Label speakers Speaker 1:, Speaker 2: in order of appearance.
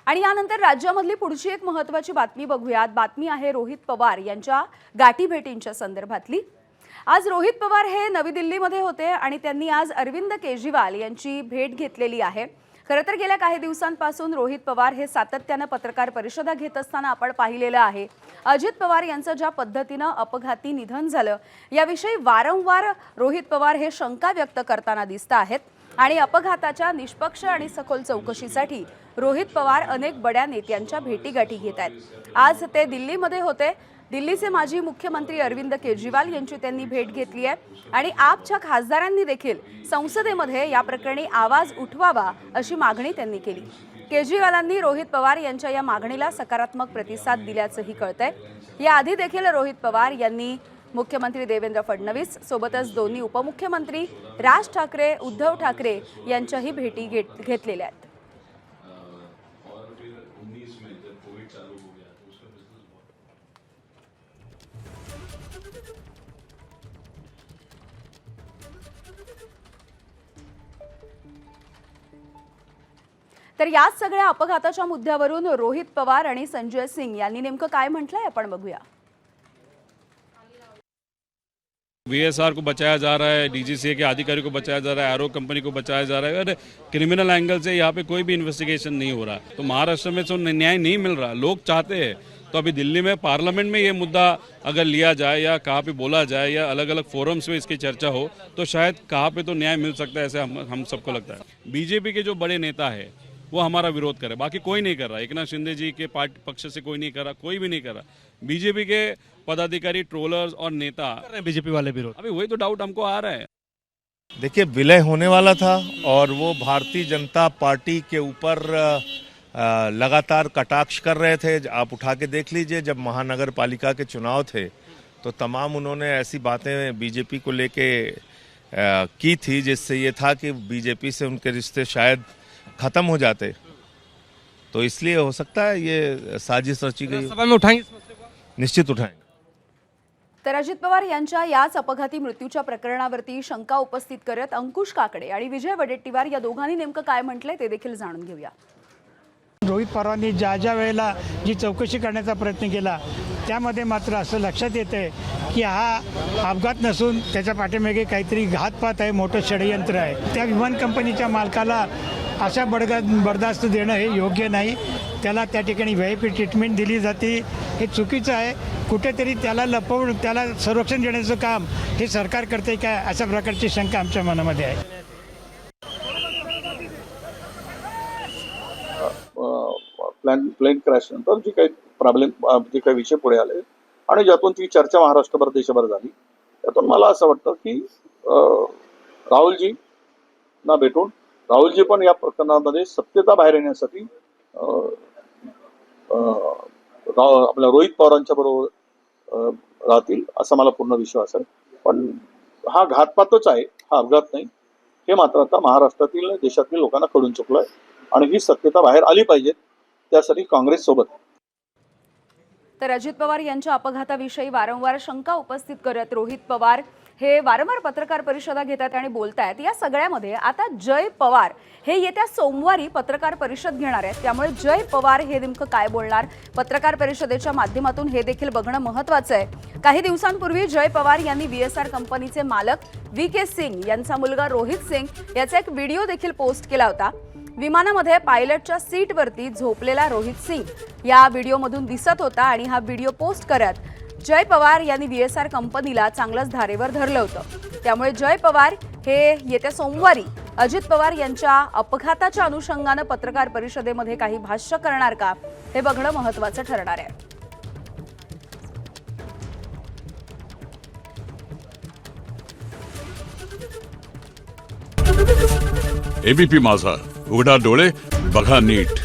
Speaker 1: आणि यानंतर राज्यामधली पुढची एक महत्त्वाची बातमी बघूयात। बातमी आहे रोहित पवार यांच्या गाठीभेटींच्या संदर्भातली। आज रोहित पवार हे नवी दिल्लीमध्ये होते आणि त्यांनी आज अरविंद केजरीवाल यांची भेट घेतलेली आहे। खरं तर गेल्या काही दिवसांपासून रोहित पवार हे सातत्याने पत्रकार परिषदा घेत असताना आपण पाहिलेलं आहे। अजित पवार यांचं ज्या पद्धतीने अपघाती निधन झालं याविषयी वारंवार रोहित पवार हे शंका व्यक्त करताना दिसत आहेत आणि अपघाताच्या निष्पक्ष आणि सखोल चौकशीसाठी रोहित पवार अनेक बड्या नेत्यांच्या भेटीगाठी घेत आहेत। आज ते दिल्लीमध्ये होते। दिल्लीचे माजी मुख्यमंत्री अरविंद केजरीवाल यांची त्यांनी भेट घेतली आहे आणि आपच्या खासदारांनी देखील संसदेमध्ये या प्रकरणी आवाज उठवावा अशी मागणी त्यांनी केली। केजरीवालांनी रोहित पवार यांच्या या मागणीला सकारात्मक प्रतिसाद दिल्याचंही कळतंय। याआधी देखील रोहित पवार यांनी मुख्यमंत्री देवेंद्र फडणवीस सोबतच दोन्ही उपमुख्यमंत्री राज ठाकरे उद्धव ठाकरे यांच्याही भेटी घेतलेल्या आहेत। तर याच सगळ्या अपघाताच्या मुद्द्यावरून रोहित पवार आणि संजय सिंग यांनी नेमकं काय म्हटलंय आपण बघूया।
Speaker 2: VSR को बचाया जा रहा है, DGCA के अधिकारी को बचाया जा रहा है, एरो कंपनी को बचाया जा रहा है और क्रिमिनल एंगल से यहाँ पे कोई भी इन्वेस्टिगेशन नहीं हो रहा। तो महाराष्ट्र में तो न्याय नहीं मिल रहा, लोग चाहते हैं। तो अभी दिल्ली में पार्लियामेंट में ये मुद्दा अगर लिया जाए या कहाँ पे बोला जाए या अलग अलग फोरम्स में इसकी चर्चा हो तो शायद कहाँ पे तो न्याय मिल सकता है, ऐसे हम सबको लगता है। बीजेपी के जो बड़े नेता है वो हमारा विरोध करे, बाकी कोई नहीं कर रहा। एकनाथ शिंदे जी के पार्टी पक्ष से कोई नहीं कर रहा, कोई भी नहीं कर रहा। बीजेपी के पदाधिकारी, ट्रोलर्स और नेता कर रहे हैं बीजेपी वाले विरोध। अभी वही तो डाउट हमको आ रहा है।
Speaker 3: देखिए, विलय होने वाला था और वो भारतीय जनता पार्टी के ऊपर लगातार कटाक्ष कर रहे थे। आप उठा के देख लीजिए, जब महानगर पालिका के चुनाव थे तो तमाम उन्होंने ऐसी बातें बीजेपी को लेके की थी जिससे ये था कि बीजेपी से उनके रिश्ते शायद खत्म हो जाते। तो इसलिए हो सकता है ये साजिश रची गई।
Speaker 4: सभा में उठाएंगे इस मसले को?
Speaker 3: निश्चित उठाएंगे।
Speaker 1: तर अजित पवार यांच्या याच अपघाती मृत्यूच्या प्रकरणावरती शंका उपस्थित करत अंकुश काकडे आणि विजय वडेट्टीवार या दोघांनी नेमकं काय म्हटलंय ते देखील जाणून घेऊया।
Speaker 5: रोहित पवारांनी ज्या वेळेला जी चौकशी करण्याचा प्रयत्न केला त्यामध्ये मात्र असं लक्षात येतंय की हा अपघात नसून त्याच्या पाठीमागे काहीतरी घातपात आहे, मोठं षडयंत्र आहे। त्या विमान कंपनीच्या मालकाला अशा बरदास्त देणं हे योग्य नाही। त्याला त्या ठिकाणी VIP ट्रीटमेंट दिली जाते, हे चुकीचं आहे। कुठेतरी त्याला लपवून त्याला संरक्षण देण्याचं काम हे सरकार करते काय, अशा प्रकारची शंका आमच्या मनामध्ये आहे।
Speaker 6: प्लेन क्रॅश नंतर जी काही प्रॉब्लेम जे काही विषय पुढे आले आणि ज्यातून ती चर्चा महाराष्ट्रभर देशभर झाली, त्यातून मला असं वाटतं की राहुलजी ना भेटून राहुलजी पण या प्रकरणामध्ये सत्यता बाहेर येण्यासाठी आपल्या रोहित पवारांच्या बरोबर राहतील असा मला पूर्ण विश्वास आहे। पण हा घातपातच आहे, हा अपघात नाही, हे मात्र आता महाराष्ट्रातील देशातील लोकांना कळून चुकलंय आणि ही सत्यता बाहेर आली पाहिजे, त्यासाठी काँग्रेस सोबत।
Speaker 1: तर अजित पवार यांच्या अपघाताविषयी वारंवार शंका उपस्थित करत रोहित पवार हे वारंवार पत्रकार परिषदा घेतात आणि बोलतायत। या सगळ्यामध्ये आता जय पवार हे येत्या सोमवारी पत्रकार परिषद घेणार आहेत, त्यामुळे जय पवार हे नेमकं काय बोलणार पत्रकार परिषदेच्या माध्यमातून हे देखील बघणं महत्त्वाचं आहे। काही दिवसांपूर्वी जय पवार यांनी VSR कंपनीचे मालक VK सिंग यांचा मुलगा रोहित सिंग याचा एक व्हिडिओ देखील पोस्ट केला होता। विमानामध्ये पायलटच्या सीटवरती झोपलेला रोहित सिंग या व्हिडिओमधून दिसत होता आणि हा व्हिडिओ पोस्ट करत जय पवार यांनी VSR कंपनीला चांगलंच धारेवर धरलं होतं। त्यामुळे जय पवार हे येत्या सोमवारी अजित पवार यांच्या अपघाताच्या अनुषंगाने पत्रकार परिषदेमध्ये काही भाष्य करणार का हे बघणं महत्त्वाचं ठरणार आहे।
Speaker 7: ABP माझा, उघडा डोळे बघा नीट।